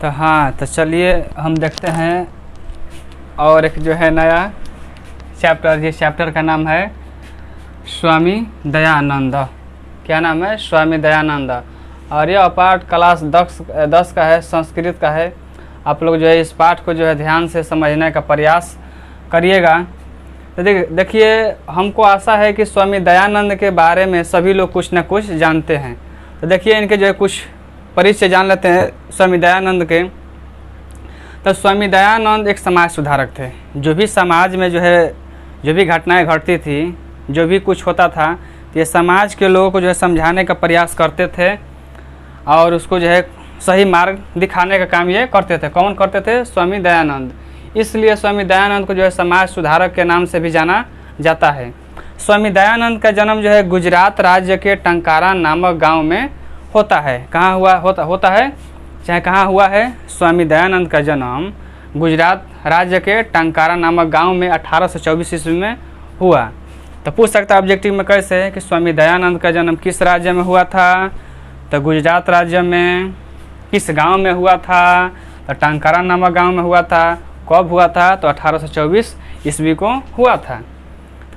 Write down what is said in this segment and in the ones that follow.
तो हाँ, तो चलिए हम देखते हैं और एक जो है नया चैप्टर। जिस चैप्टर का नाम है स्वामी दयानंद। क्या नाम है? स्वामी दयानंद। और यह पाठ क्लास 10 का है, संस्कृत का है। आप लोग जो है इस पाठ को जो है ध्यान से समझने का प्रयास करिएगा। तो देखिए, हमको आशा है कि स्वामी दयानंद के बारे में सभी लोग कुछ न कुछ जानते हैं। तो देखिए, इनके जो है कुछ परिचय जान लेते हैं स्वामी दयानंद के। तो स्वामी दयानंद एक समाज सुधारक थे। जो भी समाज में जो है जो भी घटनाएं घटती थी, जो भी कुछ होता था, तो ये समाज के लोगों को जो है समझाने का प्रयास करते थे और उसको जो है सही मार्ग दिखाने का काम ये करते थे। कौन करते थे? स्वामी दयानंद। इसलिए स्वामी दयानंद को जो है समाज सुधारक के नाम से भी जाना जाता है। स्वामी दयानंद का जन्म जो है गुजरात राज्य के टंकारा नामक गांव में होता है। कहाँ होता है, चाहे कहाँ हुआ है? स्वामी दयानंद का जन्म गुजरात राज्य के टंकारा नामक गांव में 1824 ईस्वी में हुआ। तो पूछ सकता है ऑब्जेक्टिव में कैसे कि स्वामी दयानंद का जन्म किस राज्य में हुआ था? तो गुजरात राज्य में। किस गांव में हुआ था? तो टंकारा नामक गांव में हुआ था। कब हुआ था? तो 1824 ईस्वी को हुआ था।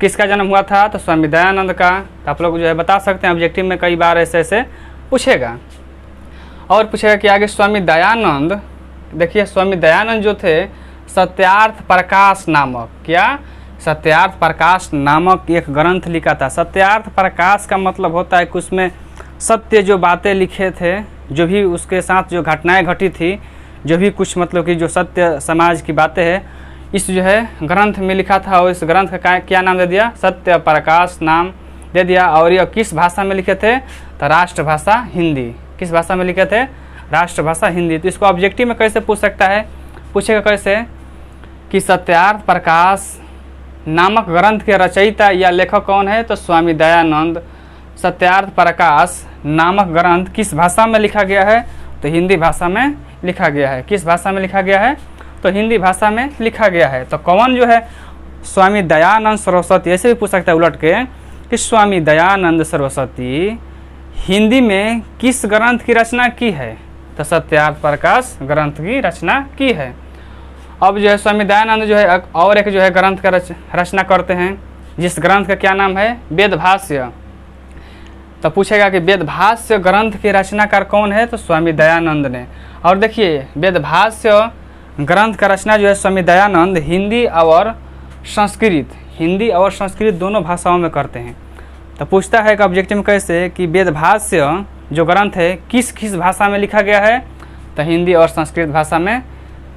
किसका जन्म हुआ था? तो स्वामी दयानंद का। तो आप लोग जो है बता सकते हैं, ऑब्जेक्टिव में कई बार ऐसे पूछेगा। और पूछेगा कि आगे स्वामी दयानंद, देखिए स्वामी दयानंद जो थे सत्यार्थ प्रकाश नामक, क्या? सत्यार्थ प्रकाश नामक एक ग्रंथ लिखा था। सत्यार्थ प्रकाश का मतलब होता है कि उसमें सत्य जो बातें लिखे थे, जो भी उसके साथ जो घटनाएं घटी थी, जो भी कुछ मतलब कि जो सत्य समाज की बातें हैं, इस जो है ग्रंथ में लिखा था। और इस ग्रंथ का क्या नाम दे दिया? सत्य प्रकाश नाम दे दिया। और यह किस भाषा में लिखे थे? तो राष्ट्रभाषा हिंदी। किस भाषा में लिखे थे? राष्ट्रभाषा हिंदी। तो इसको ऑब्जेक्टिव में कैसे पूछ सकता है? पूछेगा कैसे कि सत्यार्थ प्रकाश नामक ग्रंथ के रचयिता या लेखक कौन है? तो स्वामी दयानंद। सत्यार्थ प्रकाश नामक ग्रंथ किस भाषा में लिखा गया है? तो हिंदी भाषा में लिखा गया है। किस भाषा में लिखा गया है? तो हिंदी भाषा में लिखा गया है। तो कौन जो है? स्वामी दयानंद सरस्वती। ऐसे भी पूछ सकता है उलट के कि स्वामी दयानंद सरस्वती हिंदी में किस ग्रंथ की रचना की है? तो सत्यार्थ प्रकाश ग्रंथ की रचना की है। अब जो है स्वामी दयानंद जो है और एक जो है ग्रंथ का रचना करते हैं, जिस ग्रंथ का क्या नाम है? वेदभाष्य। तो पूछेगा कि वेदभाष्य ग्रंथ के रचनाकार कौन है? तो स्वामी दयानंद ने। और देखिए, वेदभाष्य ग्रंथ का रचना जो है स्वामी दयानंद हिंदी और संस्कृत दोनों भाषाओं में करते हैं। तो पूछता है कि ऑब्जेक्टिव में कैसे कि वेदभाष्य जो ग्रंथ है किस भाषा में लिखा गया है? तो हिंदी और संस्कृत भाषा में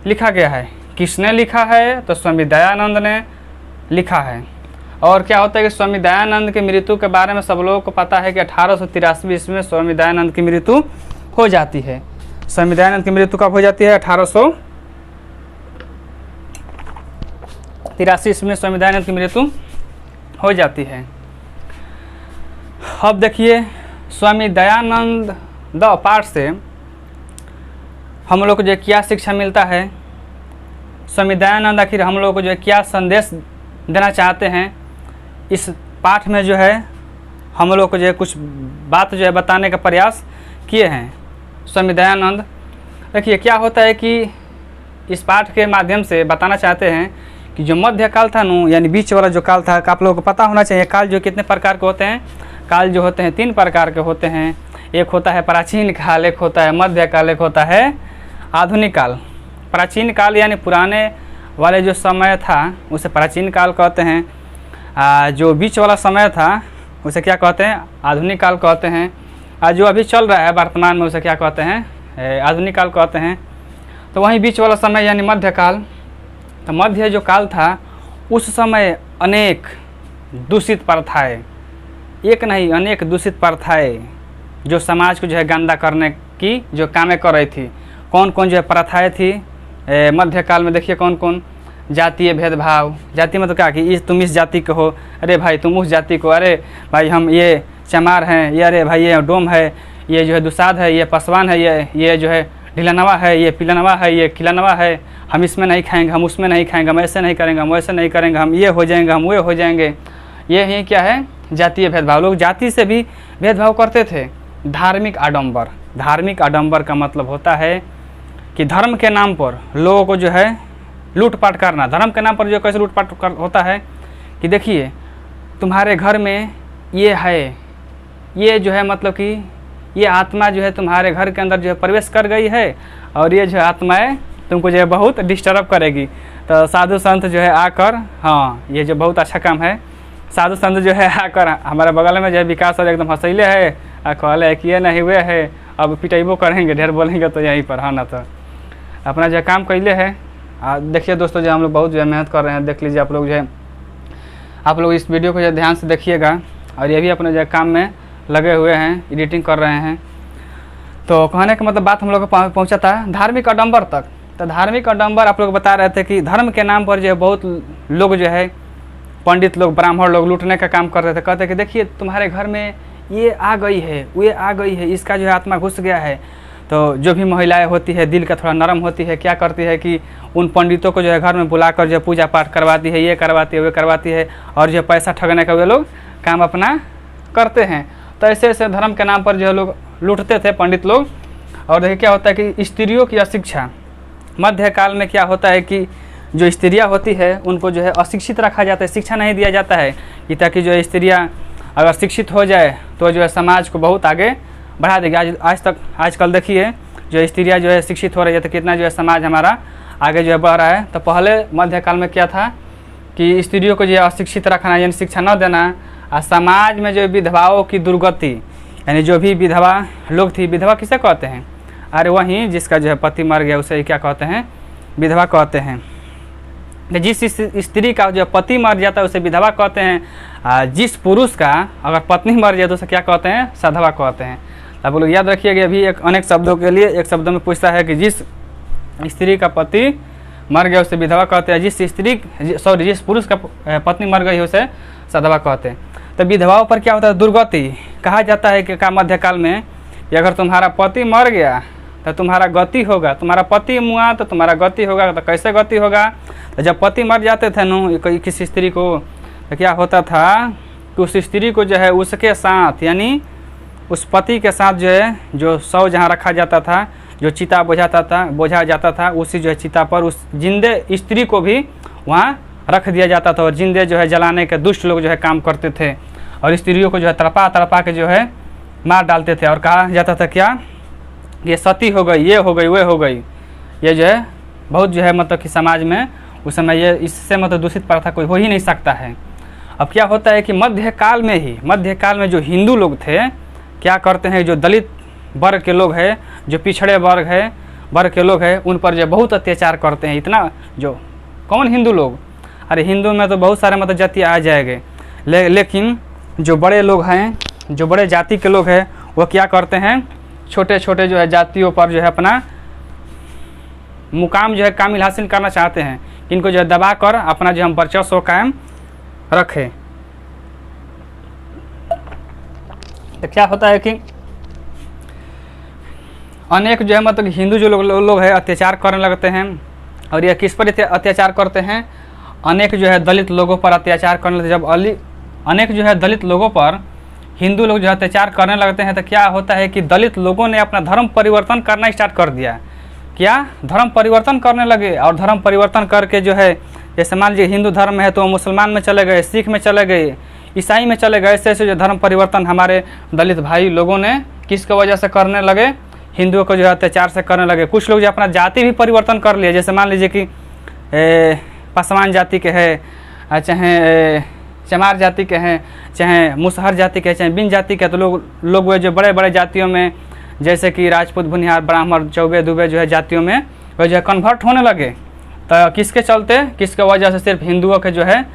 लिखा गया है। किसने लिखा है? तो स्वामी दयानंद ने लिखा है। और क्या होता है कि स्वामी दयानंद की मृत्यु के बारे में सब लोगों को पता है कि 1883 ईस्वी में स्वामी दयानंद की मृत्यु हो जाती है। स्वामी दयानंद की मृत्यु कब हो जाती है? 1883 ईस्वी में स्वामी दयानंद की मृत्यु हो जाती है। अब देखिए, स्वामी दयानंद द पाठ से हम लोग को जो क्या शिक्षा मिलता है? स्वामी दयानंद आखिर हम लोग को जो है क्या संदेश देना चाहते हैं? इस पाठ में जो है हम लोग को जो है कुछ बात जो है बताने का प्रयास किए हैं स्वामी दयानंद। देखिए, क्या होता है कि इस पाठ के माध्यम से बताना चाहते हैं कि जो मध्यकाल था नु, यानी बीच वाला जो काल था, आप लोगों को पता होना चाहिए काल जो कितने प्रकार के होते हैं। काल जो होते हैं 3 प्रकार के होते हैं। एक होता है प्राचीन काल, एक होता है मध्यकाल, एक होता है आधुनिक काल। प्राचीन काल यानी पुराने वाले जो समय था उसे प्राचीन काल कहते हैं। जो बीच वाला समय था उसे क्या कहते हैं? आधुनिक काल कहते हैं। जो अभी चल रहा है वर्तमान में उसे क्या कहते हैं? आधुनिक काल कहते हैं। तो वहीं बीच वाला समय यानी मध्यकाल। तो मध्य जो काल था उस समय अनेक दूषित प्रथाएं, एक नहीं अनेक दूषित प्रथाएं जो समाज को जो है गंदा करने की जो कामें कर रही थी। कौन कौन जो है प्रथाएं थी मध्यकाल में? देखिए कौन कौन। जातीय भेदभाव। जाति में तो क्या कि तुम इस जाति के हो, अरे भाई तुम उस जाति को, अरे भाई हम ये चमार हैं, ये अरे भाई ये डोम है, ये जो है दुसाध है, ये पसवान है, ये जो है ढिलनवा है, ये पिलनवा है, ये खिलनवा है, हम इसमें नहीं खाएंगे, हम उसमें नहीं खाएंगे, हम ऐसे नहीं करेंगे, हम वैसे नहीं करेंगे, हम ये हो जाएंगे, हम वो हो जाएंगे। ये ही क्या है? जातीय भेदभाव। लोग जाति से भी भेदभाव करते थे। धार्मिक आडंबर। धार्मिक आडंबर का मतलब होता है कि धर्म के नाम पर लोगों को जो है लूटपाट करना। धर्म के नाम पर जो कैसे लूटपाट होता है कि देखिए तुम्हारे घर में ये है, ये जो है मतलब कि ये आत्मा जो है तुम्हारे घर के अंदर जो है प्रवेश कर गई है और ये जो आत्माएं तुमको जो है बहुत डिस्टर्ब करेगी। तो साधु संत जो है आकर, हाँ ये जो बहुत अच्छा काम है, साधु संत जो है आकर हमारे बगल में जो है विकास और एकदम हंसैले है कहले है कि ये नहीं हुए है, अब पिटेबो करेंगे, ढेर बोलेंगे तो यहीं पर, हाँ ना। तो अपना जो काम कैले है। देखिए दोस्तों जो हम लोग बहुत जो है मेहनत कर रहे हैं, देख लीजिए आप लोग जो है, आप लोग इस वीडियो को जो ध्यान से देखिएगा और ये भी अपने जो काम में लगे हुए हैं, एडिटिंग कर रहे हैं। तो कहने का मतलब बात हम लोग को पहुँचा था धार्मिक आडंबर तक। तो धार्मिक आडंबर आप लोग बता रहे थे कि धर्म के नाम पर जो है बहुत लोग जो है पंडित लोग, ब्राह्मण लोग लूटने का काम कर रहे थे। कहते कि देखिए तुम्हारे घर में ये आ गई है, वो आ गई है, इसका जो है आत्मा घुस गया है। तो जो भी महिलाएं होती है दिल का थोड़ा नरम होती है, क्या करती है कि उन पंडितों को जो है घर में बुलाकर जो पूजा पाठ करवाती है, ये करवाती है, वे करवाती है और जो पैसा ठगने का वे लोग काम अपना करते हैं। तो ऐसे ऐसे धर्म के नाम पर जो है लोग लूटते थे पंडित लोग। और देखिए क्या होता है कि स्त्रियों की अशिक्षा, मध्यकाल में क्या होता है कि जो स्त्रियाँ होती है उनको जो है अशिक्षित रखा जाता है, शिक्षा नहीं दिया जाता है कि ताकि जो स्त्रियाँ अगर शिक्षित हो जाए तो जो है समाज को बहुत आगे बढ़ा देगी। आजकल देखिए जो स्त्रियाँ जो है शिक्षित हो रही है तो कितना जो है समाज हमारा आगे जो है बढ़ रहा है। तो पहले मध्यकाल में क्या था कि स्त्रियों को जो है अशिक्षित रखना, यानी शिक्षा न देना, और समाज में जो विधवाओं की दुर्गति, यानी जो भी विधवा लोग थी, विधवा किसे कहते हैं? अरे वहीं जिसका जो है पति मर गया उसे क्या कहते हैं? विधवा कहते हैं। जिस स्त्री का जो पति मर जाता है उसे विधवा कहते हैं। जिस पुरुष का अगर पत्नी मर जाए तो उसे क्या कहते हैं? सधवा कहते हैं। अब लोग याद रखिएगा अभी एक अनेक शब्दों के लिए एक शब्दों में पूछता है कि जिस स्त्री का पति मर गया उसे विधवा कहते हैं, जिस पुरुष का पत्नी मर गई उसे सधवा कहते हैं। तो विधवाओं पर क्या होता है? दुर्गति। कहा जाता है कि मध्यकाल में कि अगर तुम्हारा पति मर गया तो तुम्हारा गति होगा, तुम्हारा पति मुआ तो तुम्हारा गति होगा। तो कैसे गति होगा? तो जब पति मर जाते थे न किसी स्त्री को, तो क्या होता था कि उस स्त्री को जो है उसके साथ, यानी उस पति के साथ जो है जो शव जहाँ रखा जाता था, जो चिता बोझा जाता था, उसी जो है चिता पर उस जिंदे स्त्री को भी वहाँ रख दिया जाता था। और जिंदे जो है जलाने के दुष्ट लोग जो है काम करते थे और स्त्रियों को जो है तड़पा के जो है मार डालते थे। और कहा जाता था क्या? ये सती हो गई, ये हो गई, वे हो गई। ये जो है बहुत जो है मतलब कि समाज में उस समय ये इससे मतलब दूषित प्रथा कोई हो ही नहीं सकता है। अब क्या होता है कि मध्यकाल में जो हिंदू लोग थे क्या करते हैं, जो दलित वर्ग के लोग हैं, जो पिछड़े वर्ग के लोग हैं, उन पर जो बहुत अत्याचार करते हैं। इतना जो कौन हिंदू लोग, अरे हिंदू में तो बहुत सारे मतलब जाति आ जाएंगे, लेकिन जो बड़े लोग हैं, जो बड़े जाति के लोग हैं, वो क्या करते हैं? छोटे छोटे जो है जातियों पर जो है अपना मुकाम जो है कामिल हासिल करना चाहते हैं, इनको जो है दबा कर अपना जो हम वर्चस्व कायम रखें। तो क्या होता है कि अनेक जो है मतलब हिंदू जो लोग हैं अत्याचार करने लगते हैं। और ये किस पर अत्याचार करते हैं? अनेक जो है दलित लोगों पर अत्याचार करने लगते। जब अनेक जो है दलित लोगों पर हिंदू लोग जो अत्याचार करने लगते हैं तो क्या होता है कि दलित लोगों ने अपना धर्म परिवर्तन करना स्टार्ट कर दिया। क्या? धर्म परिवर्तन करने लगे। और धर्म परिवर्तन करके जो है, जैसे मान लीजिए हिंदू धर्म में है तो मुसलमान में चले गए, सिख में चले गए, ईसाई में चले गए। ऐसे ऐसे जो धर्म परिवर्तन हमारे दलित भाई लोगों ने किसकी वजह से करने लगे? हिंदुओं को जो है अत्याचार से करने लगे। कुछ लोग जो अपना जाति भी परिवर्तन कर लिए, जैसे मान लीजिए कि पासवान जाति के हैं, चाहे चमार जाति के हैं, चाहे मुसहर जाति के हैं, चाहे बिन जाति के, तो लोग वो जो बड़े बड़े जातियों में जैसे कि राजपूत, भुनिहार, ब्राह्मण, चौबे, दुबे जो है जातियों में वो जो है कन्वर्ट होने लगे। तो किसके चलते, किसके वजह से? सिर्फ हिंदुओं के जो है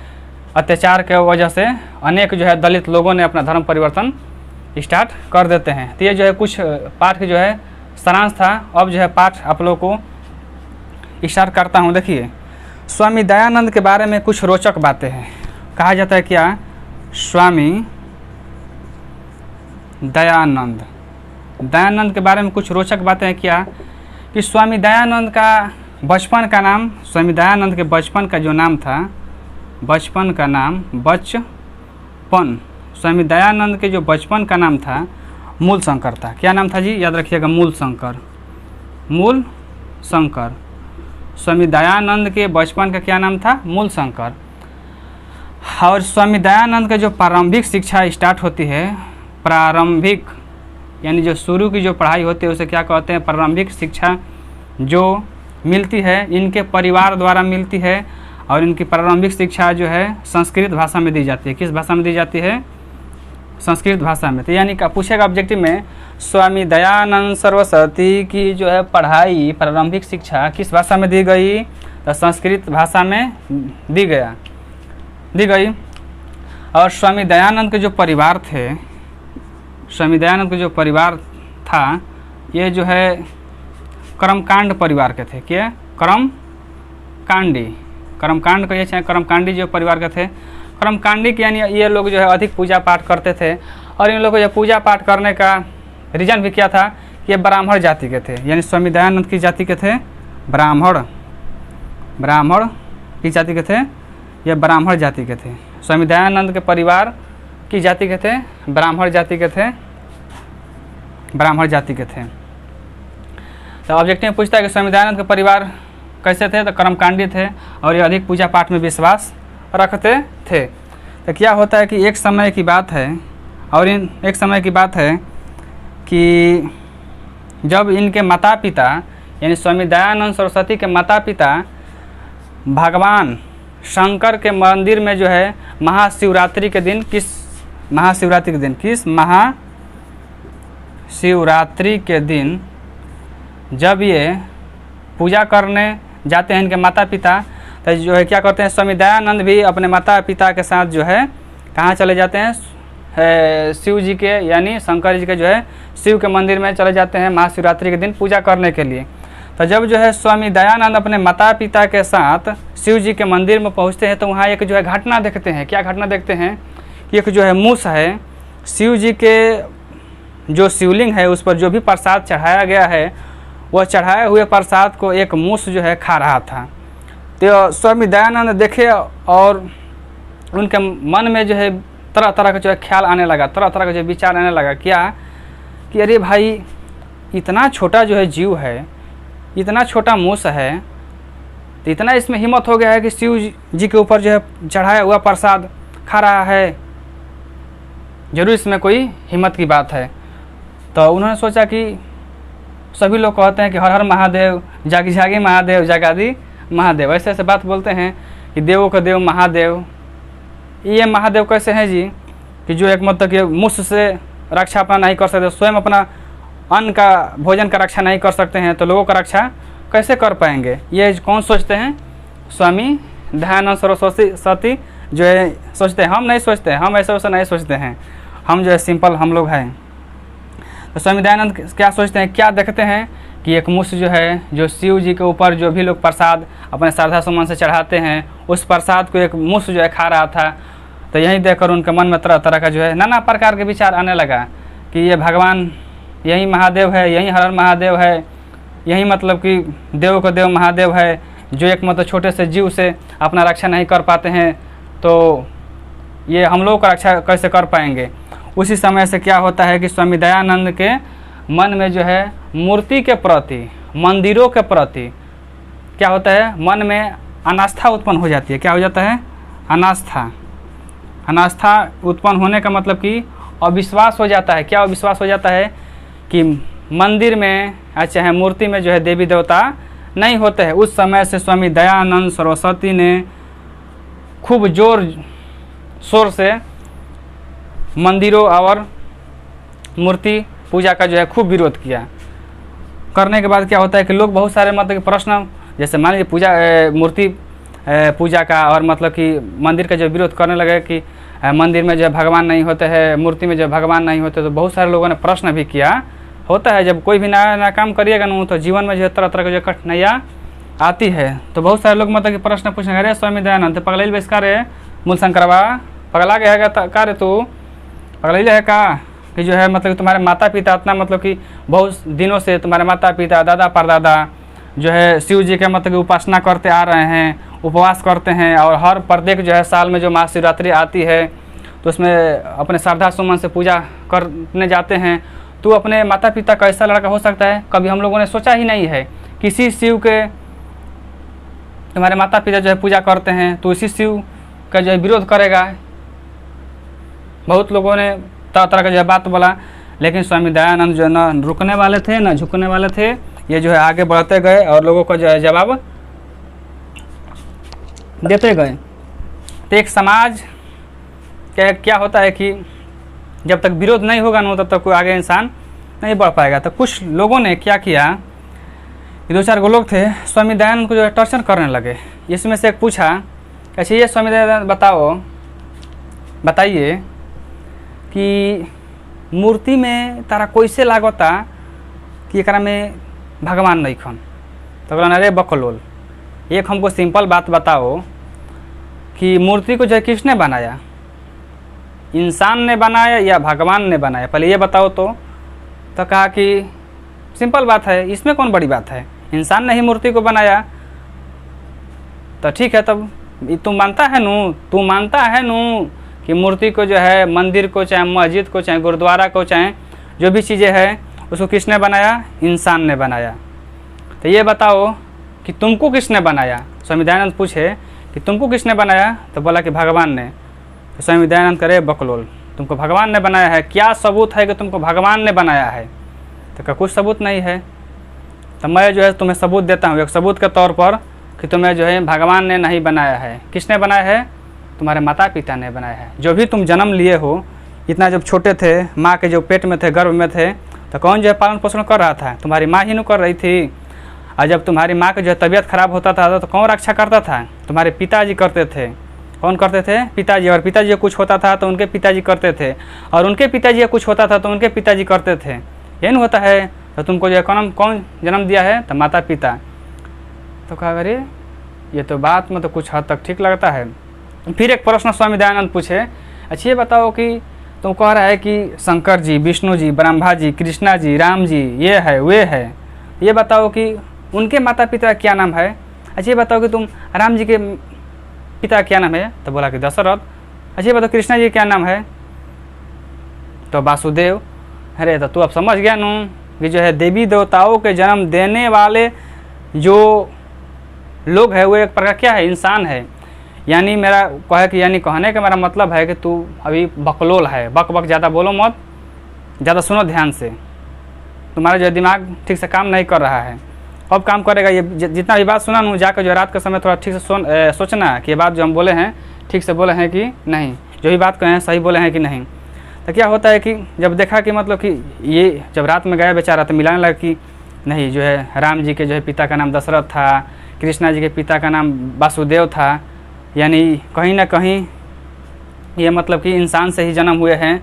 अत्याचार के वजह से अनेक जो है दलित लोगों ने अपना धर्म परिवर्तन स्टार्ट कर देते हैं। तो ये जो है कुछ पाठ की जो है सारांश था। अब जो है पाठ आप लोगों को स्टार्ट करता हूँ। देखिए स्वामी दयानंद के बारे में कुछ रोचक बातें हैं। कहा जाता है क्या? स्वामी दयानंद के बारे में कुछ रोचक बातें हैं। क्या कि स्वामी दयानंद का बचपन का नाम, स्वामी दयानंद के बचपन का जो नाम था, बचपन का नाम बचपन, स्वामी दयानंद के जो बचपन का नाम था मूल शंकर था। क्या नाम था जी? याद रखिएगा, मूल शंकर। मूल शंकर। स्वामी दयानंद के बचपन का क्या नाम था? मूल शंकर। और स्वामी दयानंद का जो प्रारंभिक शिक्षा स्टार्ट होती है, प्रारंभिक यानी जो शुरू की जो पढ़ाई होती है उसे क्या कहते हैं? प्रारंभिक शिक्षा जो मिलती है इनके परिवार द्वारा मिलती है। और इनकी प्रारंभिक शिक्षा जो है संस्कृत भाषा में दी जाती है। किस भाषा में दी जाती है? संस्कृत भाषा में। तो यानी क्या पूछेगा ऑब्जेक्टिव में, स्वामी दयानंद सरस्वती की जो है पढ़ाई प्रारंभिक शिक्षा किस भाषा में दी गई? तो संस्कृत भाषा में दी गई। और स्वामी दयानंद के जो परिवार थे, स्वामी दयानंद के जो परिवार था ये जो है कर्मकांड परिवार के थे। क्या? कर्मकांड कहिए चाहे कर्मकांडी जो परिवार के थे। कर्मकांडी के यानी ये लोग जो है अधिक पूजा पाठ करते थे। और इन लोगों को ये पूजा पाठ करने का रीज़न भी क्या था कि ये ब्राह्मण जाति के थे। यानी स्वामी दयानंद की जाति के थे ब्राह्मण की जाति के थे, ये ब्राह्मण जाति के थे। स्वामी दयानंद के परिवार की जाति के थे ब्राह्मण जाति के थे। तो ऑब्जेक्टिव में पूछता है कि स्वामी दयानंद के परिवार कैसे थे? तो कर्मकांडी थे और ये अधिक पूजा पाठ में विश्वास रखते थे। तो क्या होता है कि एक समय की बात है कि जब इनके माता पिता यानी स्वामी दयानंद सरस्वती के माता पिता भगवान शंकर के मंदिर में जो है महाशिवरात्रि के दिन जब ये पूजा करने जाते हैं इनके माता पिता, तो जो है क्या करते हैं, स्वामी दयानंद भी अपने माता पिता के साथ जो है कहाँ चले जाते हैं? शिव जी के यानी शंकर जी के जो है शिव के मंदिर में चले जाते हैं महाशिवरात्रि के दिन पूजा करने के लिए। तो जब जो है स्वामी दयानंद अपने माता पिता के साथ शिव जी के मंदिर में पहुंचते हैं तो वहाँ एक जो है घटना देखते हैं। क्या घटना देखते हैं कि एक जो है मूस है, शिव जी के जो शिवलिंग है उस पर जो भी प्रसाद चढ़ाया गया है वह चढ़ाए हुए प्रसाद को एक मूस जो है खा रहा था। तो स्वामी दयानंद देखे और उनके मन में जो है तरह तरह का जो है ख्याल आने लगा, तरह तरह का जो विचार आने लगा। क्या कि अरे भाई इतना छोटा जो है जीव है, इतना छोटा मूस है, तो इतना इसमें हिम्मत हो गया है कि शिव जी के ऊपर जो है चढ़ाया हुआ प्रसाद खा रहा है, जरूर इसमें कोई हिम्मत की बात है। तो उन्होंने सोचा कि सभी लोग कहते हैं कि हर हर महादेव, जागी जागी महादेव, जगादी महादेव, ऐसे ऐसे बात बोलते हैं कि देवों का देव महादेव। ये महादेव कैसे हैं जी कि जो एक मतलब कि मूस से रक्षा अपना नहीं कर सकते, स्वयं अपना अन्न का भोजन का रक्षा नहीं कर सकते हैं, तो लोगों का रक्षा कैसे कर पाएंगे? ये कौन सोचते हैं? स्वामी दयानंद सरस्वती जो है सोचते हैं। हम नहीं सोचते, हम ऐसा वैसा नहीं सोचते हैं, हम जो है सिंपल हम लोग हैं। तो स्वामी दयानंद क्या सोचते हैं, क्या देखते हैं कि एक मूस जो है जो शिव जी के ऊपर जो भी लोग प्रसाद अपने श्रद्धा सुमन से चढ़ाते हैं उस प्रसाद को एक मूस जो है खा रहा था। तो यही देखकर उनके मन में तरह तरह का जो है नाना प्रकार के विचार आने लगा कि ये भगवान यही महादेव है, यही हर हर महादेव है, यही मतलब कि देव को देव महादेव है, जो एक मतलब छोटे से जीव से अपना रक्षा नहीं कर पाते हैं, तो ये हम लोगों का रक्षा कैसे कर पाएंगे? उसी समय से क्या होता है कि स्वामी दयानंद के मन में जो है मूर्ति के प्रति, मंदिरों के प्रति क्या होता है, मन में अनास्था उत्पन्न हो जाती है। क्या हो जाता है? अनास्था उत्पन्न होने का मतलब कि अविश्वास हो जाता है। क्या अविश्वास हो जाता है कि मंदिर में चाहे मूर्ति में जो है देवी देवता नहीं होते हैं। उस समय से स्वामी दयानंद सरस्वती ने खूब जोर शोर से मंदिरों और मूर्ति पूजा का जो है खूब विरोध किया। करने के बाद क्या होता है कि लोग बहुत सारे मतलब कि प्रश्न, जैसे मान लीजिए मूर्ति पूजा का और मतलब कि मंदिर का जो विरोध करने लगे कि मंदिर में जो है भगवान नहीं होते हैं, मूर्ति में जो है भगवान नहीं होते, तो बहुत सारे लोगों ने प्रश्न भी किया। होता है जब कोई भी नया काम करिएगा ना तो जीवन में जो है तरह तरह की जो कठिनाइयाँ आती है। तो बहुत सारे लोग मतलब कि प्रश्न पूछने, अरे स्वामी दयानंद तो पगलैल बेस का रे मूल शंकरवा, पगला गया है का रे तू, पगलैल है का कि जो है मतलब तुम्हारे माता पिता इतना मतलब कि बहुत दिनों से तुम्हारे माता पिता दादा परदादा जो है शिव जी के मतलब कि उपासना करते आ रहे हैं, उपवास करते हैं, और हर प्रत्येक जो है साल में जो महाशिवरात्रि आती है तो उसमें अपने श्रद्धा सुमन से पूजा करने जाते हैं। तो अपने माता पिता का ऐसा लड़का हो सकता है? कभी हम लोगों ने सोचा ही नहीं है किसी शिव के तुम्हारे माता पिता जो है पूजा करते हैं तो उसी शिव का जो है विरोध करेगा। बहुत लोगों ने तरह तरह का जो है बात बोला, लेकिन स्वामी दयानंद जो है ना रुकने वाले थे ना झुकने वाले थे, ये जो है आगे बढ़ते गए और लोगों को जो है जवाब देते गए। तो एक समाज क्या होता है कि जब तक विरोध नहीं होगा ना तब तक कोई आगे इंसान नहीं बढ़ पाएगा। तो कुछ लोगों ने क्या किया, ये 2-4 लोग थे, स्वामी दयानंद को जो है टॉर्चर करने लगे। इसमें से एक पूछा, अच्छा ये स्वामी दयानंद बताइए कि मूर्ति में तारा कैसे लागता कि एकरा में भगवान नहीं खन। तो कहना अरे बकलोल, एक हमको सिंपल बात बताओ कि मूर्ति को जो है किसने बनाया, इंसान ने बनाया या भगवान ने बनाया, पहले ये बताओ। तो कहा कि सिंपल बात है, इसमें कौन बड़ी बात है, इंसान ने ही मूर्ति को बनाया। तो ठीक है, तब तू मानता है नू कि मूर्ति को जो है मंदिर को चाहे मस्जिद को चाहे गुरुद्वारा को चाहे जो भी चीज़ें हैं उसको किसने बनाया, इंसान ने बनाया। तो ये बताओ कि तुमको किसने बनाया। स्वामी दयानंद पूछे कि तुमको किसने बनाया, तो बोला कि भगवान ने। तो स्वामी दयानंद करे बकलोल, तुमको भगवान ने बनाया है, क्या सबूत है कि तुमको भगवान ने बनाया है। तो क्या कुछ सबूत नहीं है। तो मैं जो है तुम्हें सबूत देता हूँ एक सबूत के तौर पर कि तुम्हें जो है भगवान ने नहीं बनाया है। किसने बनाया है, तुम्हारे माता पिता ने बनाया है। जो भी तुम जन्म लिए हो, इतना जब छोटे थे, माँ के जो पेट में थे, गर्भ में थे, तो कौन जो है पालन पोषण कर रहा था, तुम्हारी माँ ही न कर रही थी। और जब तुम्हारी माँ की जो है तबीयत खराब होता था तो कौन रक्षा करता था, तुम्हारे पिताजी करते थे। कौन करते थे, पिताजी। और पिताजी को कुछ होता था तो उनके पिताजी करते थे, और उनके पिताजी को कुछ होता था तो उनके पिताजी करते थे। ये नहीं होता है। तो तुमको जो है कौन जन्म दिया है, तो माता पिता। तो कहा अरे ये तो बात में तो कुछ हद तक ठीक लगता है। फिर एक प्रश्न स्वामी दयानंद पूछे, अच्छा ये बताओ कि तुम कह रहा है कि शंकर जी, विष्णु जी, ब्रह्मा जी, कृष्णा जी, राम जी ये है वे है, ये बताओ कि उनके माता पिता क्या नाम है। अच्छा ये बताओ कि तुम राम जी के पिता क्या नाम है, तो बोला कि दशरथ। अच्छा ये बताओ कृष्णा जी क्या नाम है, तो वासुदेव। अरे तो तू अब समझ गया नू कि जो है देवी देवताओं के जन्म देने वाले जो लोग है वो एक प्रकार क्या है, इंसान है। यानी मेरा कहने का मेरा मतलब है कि तू अभी बकलोल है, बक ज़्यादा बोलो मत, ज़्यादा सुनो ध्यान से। तुम्हारा जो दिमाग ठीक से काम नहीं कर रहा है, अब काम करेगा। ये जितना भी बात सुना नू, जाकर जो रात के समय थोड़ा ठीक से सोचना कि ये बात जो हम बोले हैं ठीक से बोले हैं कि नहीं, जो भी बात कहें सही बोले हैं कि नहीं। तो क्या होता है कि जब देखा कि मतलब कि ये जब रात में गया बेचारा, तो मिलाने लगा कि नहीं, जो है राम जी के जो है पिता का नाम दशरथ था, कृष्णा जी के पिता का नाम वासुदेव था, यानी कहीं ना कहीं ये मतलब कि इंसान से ही जन्म हुए हैं।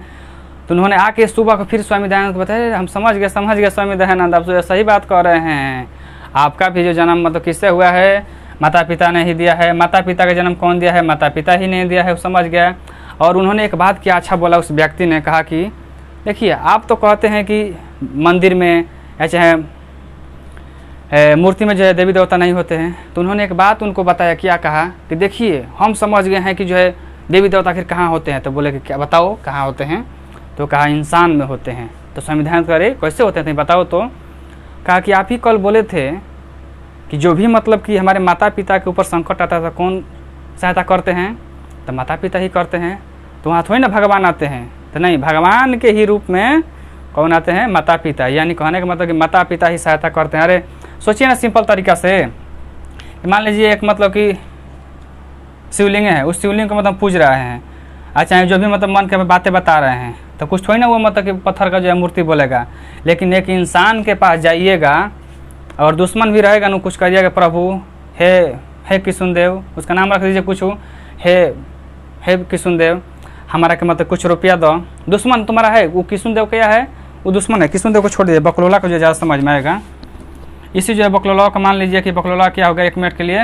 तो उन्होंने आके सुबह को फिर स्वामी दयानंद को बताया, हम समझ गए स्वामी दयानंद, आप तो सही बात कर रहे हैं। आपका भी जो जन्म मतलब किससे हुआ है, माता पिता ने ही दिया है। माता पिता का जन्म कौन दिया है, माता पिता ही नहीं दिया है, वो समझ गया। और उन्होंने एक बात क्या अच्छा बोला, उस व्यक्ति ने कहा कि देखिए आप तो कहते हैं कि मंदिर में या चाहे मूर्ति में जो है देवी देवता नहीं होते हैं। तो उन्होंने एक बात उनको बताया, क्या कहा कि देखिए हम समझ गए हैं कि जो है देवी देवता आखिर कहाँ होते हैं। तो बोले कि क्या बताओ कहाँ होते हैं, तो कहा इंसान में होते हैं। तो स्वामी दयानंद करे कैसे होते हैं बताओ। तो कहा कि आप ही कल बोले थे कि जो भी मतलब कि हमारे माता पिता के ऊपर संकट आता था कौन सहायता करते हैं, तो माता पिता ही करते हैं। तो वहाँ थोड़ी ना भगवान आते हैं, तो नहीं, भगवान के ही रूप में कौन आते हैं, माता पिता। यानी कहने का मतलब कि माता पिता ही सहायता करते हैं। अरे सोचिए ना सिंपल तरीका से, मान लीजिए एक मतलब कि शिवलिंग है, उस शिवलिंग को मतलब पूज रहे हैं, अच्छा जो भी मतलब मन के बातें बता रहे हैं, तो कुछ थोड़ी ना वो मतलब कि पत्थर का जो है मूर्ति बोलेगा। लेकिन एक इंसान के पास जाइएगा और दुश्मन भी रहेगा ना, कुछ करिएगा, प्रभु हे किशुनदेव, उसका नाम रख दीजिए कुछ, हे किशुनदेव हमारा के मतलब कुछ रुपया दो। दुश्मन तुम्हारा है, वो किशुनदेव क्या है, वो दुश्मन है। किशुनदेव को छोड़ दीजिए, बकलोला को जो ज़्यादा समझ में आएगा। इसी जो है बकलोला का मान लीजिए कि बकलोला क्या हो गया, एक मिनट के लिए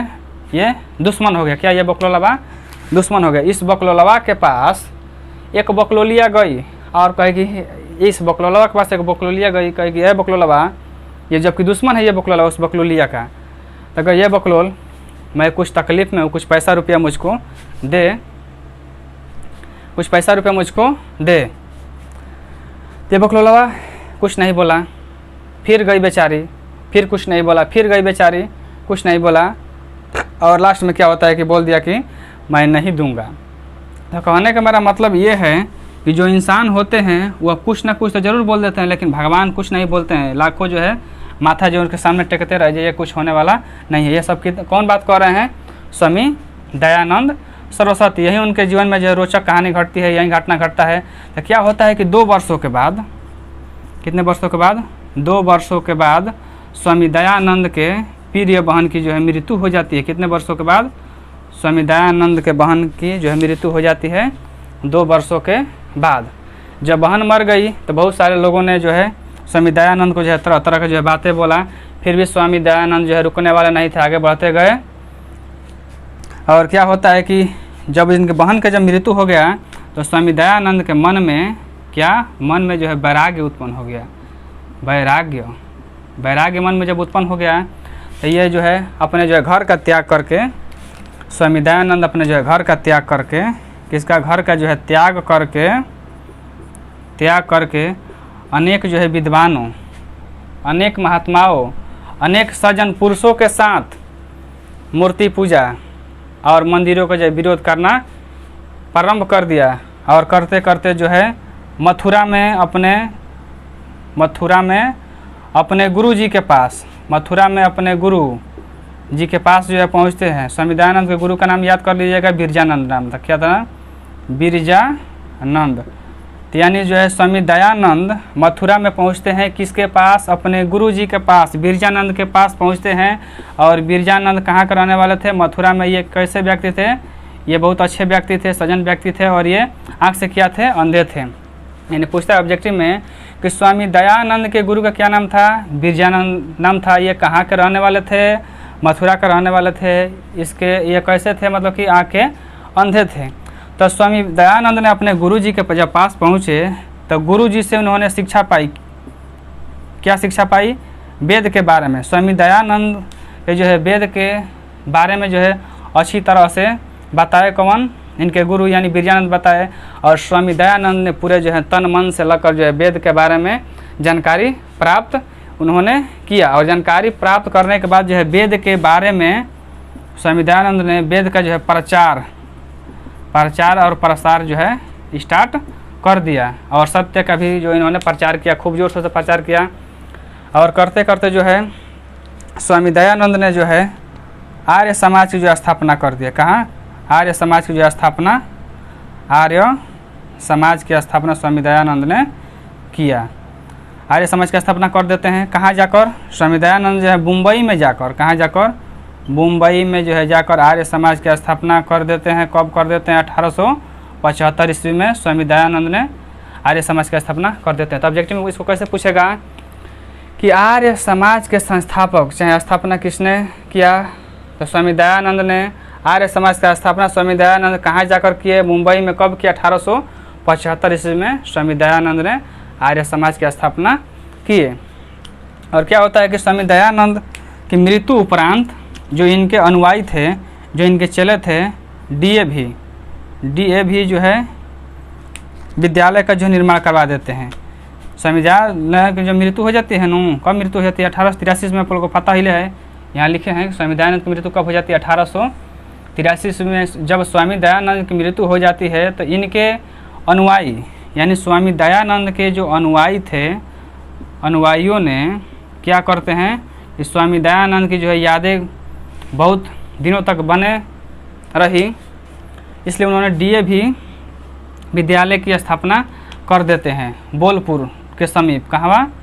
ये दुश्मन हो गया। क्या ये बकलोलवा दुश्मन हो गया। इस बकलोलवा के पास एक बकलोलिया गई और कहेगी, इस बकलोलवा के पास एक बकलोलिया गई, कहेगी ये बकलोलवा, ये जबकि दुश्मन है ये बकलोला उस बकलोलिया का। तो अगर ये बकलोल मैं कुछ तकलीफ़ में हूँ, कुछ पैसा रुपया मुझको दे, कुछ पैसा रुपया मुझको दे। ये बकलोलवा कुछ नहीं बोला, फिर गई बेचारी, फिर कुछ नहीं बोला, फिर गई बेचारी, कुछ नहीं बोला, और लास्ट में क्या होता है कि बोल दिया कि मैं नहीं दूंगा। तो कहने का मेरा मतलब ये है कि जो इंसान होते हैं वह कुछ ना कुछ तो ज़रूर बोल देते हैं, लेकिन भगवान कुछ नहीं बोलते हैं। लाखों जो है माथा जो उनके सामने टेकते रह जाइए, कुछ होने वाला नहीं है। ये सब कौन बात कर रहे हैं? स्वामी दयानंद सरस्वती। यही उनके जीवन में जो रोचक कहानी घटती है, यही घटना घटता है। तो क्या होता है कि 2 वर्षों के बाद, कितने वर्षों के बाद? 2 वर्षों के बाद स्वामी दयानंद के प्रिय बहन की जो है मृत्यु हो जाती है। कितने वर्षों के बाद? स्वामी दयानंद के बहन की जो है मृत्यु हो जाती है 2 वर्षों के बाद। जब बहन मर गई तो बहुत सारे लोगों ने जो है स्वामी दयानंद को जो है तरह तरह के जो है बातें बोला, फिर भी स्वामी दयानंद जो है रुकने वाले नहीं थे, आगे बढ़ते गए। और क्या होता है कि जब इनके बहन का जब मृत्यु हो गया तो स्वामी दयानंद के मन में मन में जो है वैराग्य उत्पन्न हो गया। वैराग्य मन में जब उत्पन्न हो गया तो ये जो है अपने जो है घर का त्याग करके, स्वामी दयानंद अपने जो है घर का त्याग करके, किसका घर का जो है त्याग करके अनेक जो है विद्वानों, अनेक महात्माओं, अनेक सज्जन पुरुषों के साथ मूर्ति पूजा और मंदिरों का जो विरोध करना प्रारंभ कर दिया। और करते करते जो है मथुरा में अपने गुरु जी के पास, मथुरा में अपने गुरु जी के पास जो है पहुँचते हैं। स्वामी दयानंद के गुरु का नाम याद कर लीजिएगा, बिरजानंद नाम था। क्या था? बिरजानंद। यानी जो है स्वामी दयानंद मथुरा में पहुंचते हैं, किसके पास? अपने गुरु जी के पास, बिरजानंद के पास पहुंचते हैं। और बिरजानंद कहाँ के रहने वाले थे? मथुरा में। ये कैसे व्यक्ति थे? ये बहुत अच्छे व्यक्ति थे, सज्जन व्यक्ति थे, और ये आँख से क्या थे? अंधे थे। यानी पूछता है ऑब्जेक्टिव में कि स्वामी दयानंद के गुरु का क्या नाम था? बिरजानंद नाम था। ये कहाँ के रहने वाले थे? मथुरा के रहने वाले थे। ये कैसे थे? मतलब कि आँख के अंधे थे। तो स्वामी दयानंद ने अपने गुरुजी के जब पास पहुँचे तो गुरुजी से उन्होंने शिक्षा पाई। क्या शिक्षा पाई? वेद के बारे में। स्वामी दयानंद के जो है वेद के बारे में जो है अच्छी तरह से बताए। कौन? इनके गुरु यानी बिरजानंद बताए। और स्वामी दयानंद ने पूरे जो है तन मन से लगकर जो है वेद के बारे में जानकारी प्राप्त उन्होंने किया। और जानकारी प्राप्त करने के बाद जो है वेद के बारे में स्वामी दयानंद ने वेद का जो है प्रचार और प्रसार जो है स्टार्ट कर दिया। और सत्य का भी जो इन्होंने प्रचार किया, खूब जोर से प्रचार किया। और करते करते जो है स्वामी दयानंद ने जो है आर्य समाज की जो स्थापना कर दिया। कहाँ? आर्य समाज की जो स्थापना, आर्य समाज की स्थापना स्वामी दयानंद ने किया। आर्य समाज की स्थापना कर देते हैं। कहाँ जाकर? स्वामी दयानंद जो है मुंबई में जाकर, कहाँ जाकर? मुंबई में जो है जाकर आर्य समाज की स्थापना कर देते हैं। कब कर देते हैं? 1875 ईस्वी में स्वामी दयानंद ने आर्य समाज की स्थापना कर देते हैं। तो ऑब्जेक्टिव में इसको कैसे पूछेगा कि आर्य समाज के संस्थापक चाहे स्थापना किसने किया? तो स्वामी दयानंद ने आर्य समाज की स्थापना स्वामी दयानंद कहाँ जाकर किए? मुंबई में। कब किया? 1875 ईस्वी में स्वामी दयानंद ने आर्य समाज की स्थापना किए। और क्या होता है कि स्वामी दयानंद की मृत्यु उपरांत जो इनके अनुयायी थे, जो इनके चेले थे, डीएवी जो है विद्यालय का जो निर्माण करवा देते हैं। स्वामी दयानंद की जो मृत्यु हो जाती है कब मृत्यु हो जाती है? 1883 में। आप लोगों को पता ही है, यहाँ लिखे हैं स्वामी दयानंद की मृत्यु कब हो जाती है? 1883 में। जब स्वामी दयानंद की मृत्यु हो जाती है तो इनके अनुयायी यानी स्वामी दयानंद के जो अनुयायी थे, अनुयायियों ने क्या करते हैं कि स्वामी दयानंद की जो है यादें बहुत दिनों तक बने रही, इसलिए उन्होंने डीएवी विद्यालय की स्थापना कर देते हैं बोलपुर के समीप। कहाँ?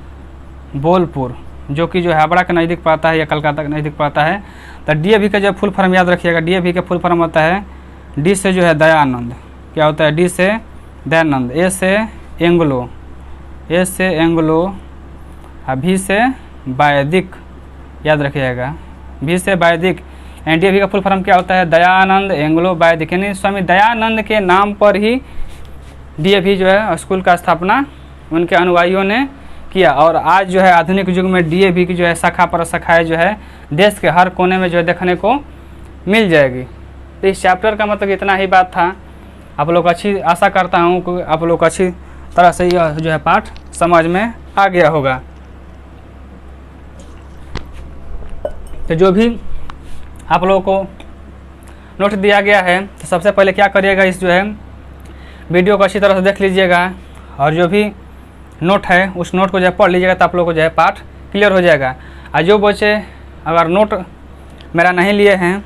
बोलपुर, जो कि जो है हावड़ा के नज़दीक पड़ता है या कलकत्ता के नज़दीक पड़ता है। तो डीएवी का जो फुल फॉर्म याद रखिएगा। डीएवी का फुल फॉर्म होता है डी से जो है दयानंद। क्या होता है? डी से दयानंद, ए से एंग्लो, भी से वैदिक, याद रखिएगा, भी से वैदिक। डीएवी का फुल फॉर्म क्या होता है? दयानंद एंग्लो वैदिक। यानी स्वामी दयानंद के नाम पर ही डीएवी जो है स्कूल का स्थापना उनके अनुयायियों ने किया। और आज जो है आधुनिक युग में डीएवी की जो है शाखा पर शाखाएँ जो है देश के हर कोने में जो है देखने को मिल जाएगी। तो इस चैप्टर का मतलब इतना ही बात था। आप लोग अच्छी आशा करता हूँ कि आप लोग अच्छी तरह से यह जो है पाठ समझ में आ गया होगा। तो जो भी आप लोगों को नोट दिया गया है तो सबसे पहले क्या करिएगा, इस जो है वीडियो को अच्छी तरह से देख लीजिएगा और जो भी नोट है उस नोट को जो है पढ़ लीजिएगा, तो आप लोगों को जो है पाठ क्लियर हो जाएगा। और जो बच्चे अगर नोट मेरा नहीं लिए हैं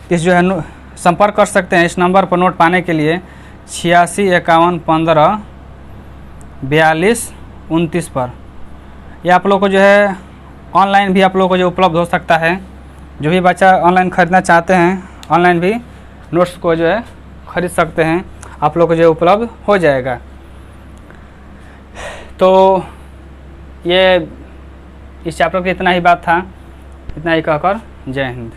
तो इस जो है संपर्क कर सकते हैं इस नंबर पर नोट पाने के लिए 8651154229 पर। यह आप लोग को जो है ऑनलाइन भी आप लोगों को जो उपलब्ध हो सकता है। जो भी बच्चा ऑनलाइन ख़रीदना चाहते हैं ऑनलाइन भी नोट्स को जो है ख़रीद सकते हैं, आप लोग को जो उपलब्ध हो जाएगा। तो ये इस चैप्टर की इतना ही बात था, इतना ही कहकर जय हिंद।